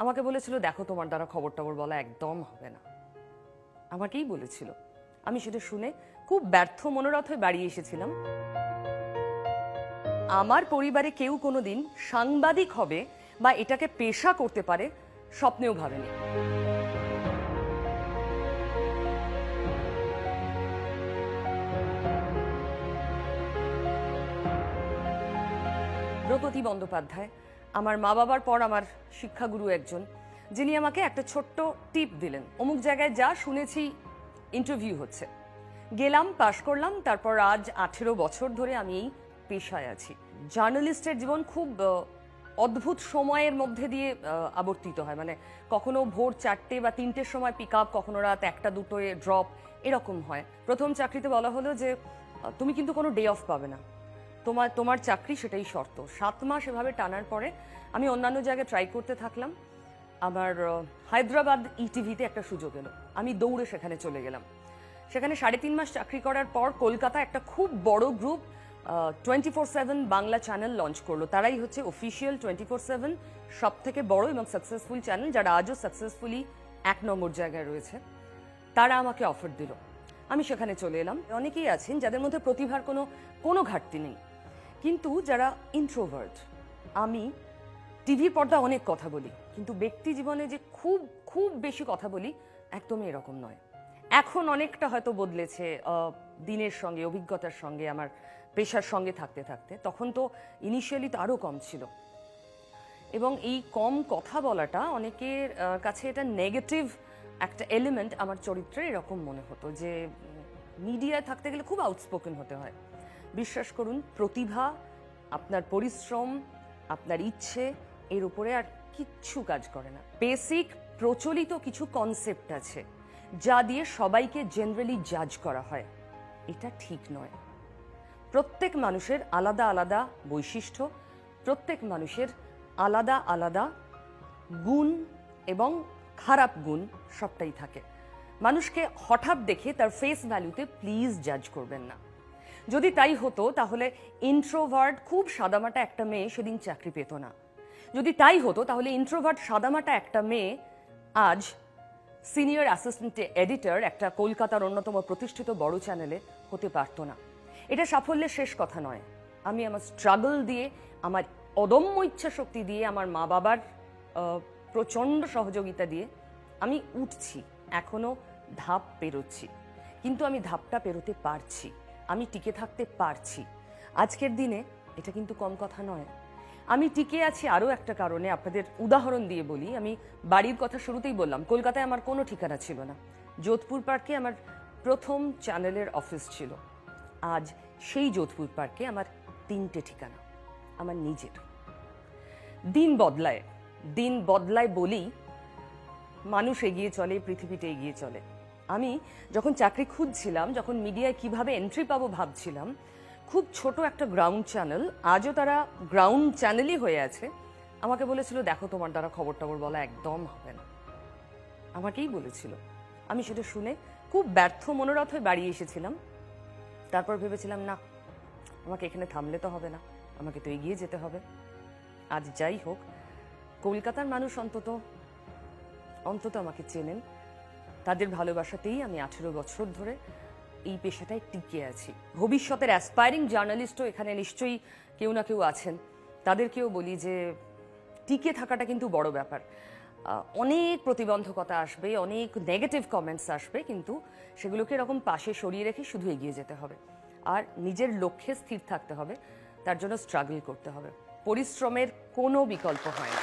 আমাকে বলেছিল দেখো তোমার দ্বারা খবর টবর বলা একদম হবে না, আমাকেই বলেছিল। আমি সেটা শুনে খুব ব্যর্থ মনোরথ হয়ে বাড়ি এসেছিলাম। আমার পরিবারে কেউ কোনোদিন সাংবাদিক হবে বা এটাকে পেশা করতে পারে স্বপ্নেও ভাবেনি। ব্রততী বন্দ্যোপাধ্যায় আমার মা বাবার পর আমার শিক্ষাগুরু একজন, যিনি আমাকে একটা ছোট্ট টিপ দিলেন, অমুক জায়গায় যা শুনেছি ইন্টারভিউ হচ্ছে। গেলাম, পাশ করলাম, তারপর আজ 18 বছর ধরে আমি এই পেশায় আছি। জার্নালিস্টের জীবন খুব অদ্ভুত সময়ের মধ্যে দিয়ে আবর্তিত হয়, মানে কখনো ভোর 4টে বা 3টের সময় পিক আপ, কখনো রাত 1টা 2টোয় ড্রপ, এরকম হয়। প্রথম চাকরিতে বলা হলো যে তুমি কিন্তু কোনো ডে অফ পাবে না, তোমার চাকরি সেটাই শর্ত। 7 মাস এভাবে টানার পরে আমি অন্যান্য জায়গায় ট্রাই করতে থাকলাম। আমার হায়দ্রাবাদ ইটিভিতে একটা সুযোগ এলো, আমি দৌড়ে সেখানে চলে গেলাম। সেখানে 3.5 মাস চাকরি করার পর কলকাতা একটা খুব বড় গ্রুপ 24/7 বাংলা চ্যানেল লঞ্চ করলো। তারাই হচ্ছে অফিসিয়াল 24/7 সব থেকে বড় এবং সাকসেসফুল চ্যানেল, যারা আজও সাকসেসফুলি 1 নম্বর জায়গায় রয়েছে। তারা আমাকে অফার দিল, আমি সেখানে চলে এলাম। অনেকেই আছেন যাদের মধ্যে প্রতিভার কোনো ঘাটতি নেই, কিন্তু যারা ইন্ট্রোভার্ট। আমি টিভির পর্দা অনেক কথা বলি, কিন্তু ব্যক্তি জীবনে যে খুব খুব বেশি কথা বলি একদমই এরকম নয়। এখন অনেকটা হয়তো বদলেছে দিনের সঙ্গে, অভিজ্ঞতার সঙ্গে, আমার পেশার সঙ্গে থাকতে থাকতে। তখন তো ইনিশিয়ালি তো আরও কম ছিল, এবং এই কম কথা বলাটা অনেকের কাছে এটা নেগেটিভ একটা এলিমেন্ট আমার চরিত্রে এরকম মনে হতো, যে মিডিয়ায় থাকতে গেলে খুব আউটস্পোকেন হতে হয়। বিশ্বাস করুন, প্রতিভা, আপনার পরিশ্রম, আপনার ইচ্ছে, এর উপরে আর কিচ্ছু কাজ করে না। বেসিক প্রচলিত কিছু কনসেপ্ট আছে যা দিয়ে সবাইকে জেনারেলি জাজ করা হয়, এটা ঠিক নয়। প্রত্যেক মানুষের আলাদা আলাদা বৈশিষ্ট্য, প্রত্যেক মানুষের আলাদা আলাদা গুণ এবং খারাপ গুণ সবটাই থাকে। মানুষকে হঠাৎ দেখে তার ফেস ভ্যালুতে প্লিজ জাজ করবেন না। যদি তাই হতো তাহলে ইন্ট্রোভার্ট খুব সাদামাটা একটা মেয়ে সেদিন চাকরি পেত না। যদি তাই হতো তাহলে ইন্ট্রোভার্ট সাদামাটা একটা মেয়ে আজ সিনিয়র অ্যাসিস্ট্যান্ট এডিটর একটা কলকাতার অন্যতম প্রতিষ্ঠিত বড় চ্যানেলে হতে পারতো না। এটা সাফল্যের শেষ কথা নয়। আমি আমার স্ট্রাগল দিয়ে, আমার অদম্য ইচ্ছা শক্তি দিয়ে, আমার মা বাবার প্রচণ্ড সহযোগিতা দিয়ে আমি উঠছি, এখনো ধাপ পেরোচ্ছি, কিন্তু আমি ধাপটা পেরোতে পারছি, আমি টিকে থাকতে পারছি। আজকের দিনে এটা কিন্তু কম কথা নয়। আমি টিকে আছি আরও একটা কারণে, আপনাদের উদাহরণ দিয়ে বলি। আমি বাড়ির কথা শুরুতেই বললাম, কলকাতায় আমার কোনো ঠিকানা ছিল না। যোধপুর পার্কে আমার প্রথম চ্যানেলের অফিস ছিল। আজ সেই যোধপুর পার্কে আমার 3টে ঠিকানা, আমার নিজের। দিন বদলায় বলেই মানুষ এগিয়ে চলে, পৃথিবীতে এগিয়ে চলে। আমি যখন চাকরি খুঁজছিলাম, যখন মিডিয়ায় কিভাবে এন্ট্রি পাবো ভাবছিলাম, খুব ছোট একটা গ্রাউন্ড চ্যানেল, আজও তারা গ্রাউন্ড চ্যানেলই হয়ে আছে, আমাকে বলেছিল দেখো তোমার দ্বারা খবর টবর বলা একদম হবে না, আমাকেই বলেছিল। আমি সেটা শুনে খুব ব্যর্থ মনোরথ হয়ে বাড়ি এসেছিলাম। তারপর ভেবেছিলাম না, আমাকে এখানে থামলে তো হবে না, আমাকে তো এগিয়ে যেতে হবে। আজ যাই হোক, কলকাতার মানুষ অন্তত আমাকে চেনেন, তাদের ভালোবাসাতেই আমি 18 বছর ধরে এই পেশাটায় টিকে আছি। ভবিষ্যতের অ্যাসপায়ারিং জার্নালিস্টও এখানে নিশ্চয়ই কেউ না কেউ আছেন, তাদেরকেও বলি যে টিকে থাকাটা কিন্তু বড় ব্যাপার। অনেক প্রতিবন্ধকতা আসবে, অনেক নেগেটিভ কমেন্টস আসবে, কিন্তু সেগুলোকে এরকম পাশে সরিয়ে রেখে শুধু এগিয়ে যেতে হবে, আর নিজের লক্ষ্যে স্থির থাকতে হবে। তার জন্য স্ট্রাগল করতে হবে, পরিশ্রমের কোনো বিকল্প হয় না।